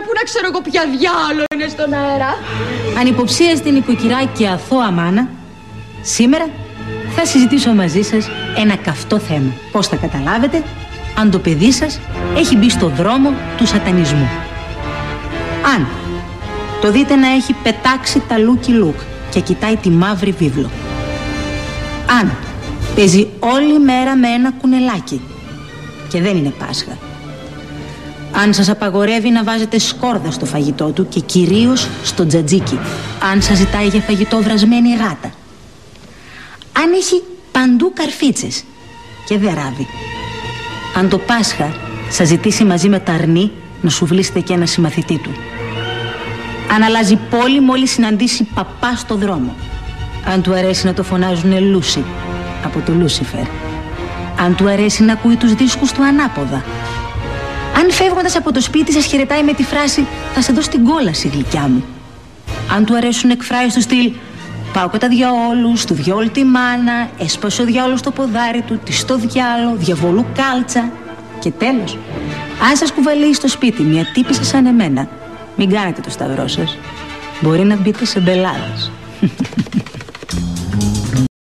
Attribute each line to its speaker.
Speaker 1: Πού να ξέρω εγώ ποια διάλο είναι στον αέρα.
Speaker 2: Ανυποψίαστη νοικοκυρά και αθώα μάνα, σήμερα θα συζητήσω μαζί σας ένα καυτό θέμα. Πώς θα καταλάβετε αν το παιδί σας έχει μπει στο δρόμο του σατανισμού. Αν το δείτε να έχει πετάξει τα Λούκι Λουκ και κοιτάει τη μαύρη βίβλο. Αν παίζει όλη μέρα με ένα κουνελάκι και δεν είναι Πάσχα. Αν σας απαγορεύει να βάζετε σκόρδα στο φαγητό του και κυρίως στο τζατζίκι. Αν σας ζητάει για φαγητό βρασμένη γάτα. Αν έχει παντού καρφίτσες και δεν ράβει. Αν το Πάσχα σας ζητήσει μαζί με τα αρνί να σου βλήσετε και ένα συμμαθητή του. Αν αλλάζει πόλη μόλις συναντήσει παπά στο δρόμο. Αν του αρέσει να το φωνάζουνε Λούσι από το Λούσιφερ. Αν του αρέσει να ακούει τους δίσκους του ανάποδα. Αν φεύγοντας από το σπίτι σας χαιρετάει με τη φράση «Θα σε δώσω την κόλαση, γλυκιά μου». Αν του αρέσουν εκφράσεις του στυλ «Πάω κατά διαόλους, του διαόλου τη μάνα, έσπασε ο διαόλος το ποδάρι του, τη στο διάλο, διαβολού κάλτσα». Και τέλος, αν σας κουβαλεί στο σπίτι μια τύπισσα σαν εμένα, μην κάνετε το σταυρό σας. Μπορεί να μπείτε σε μπελάδες.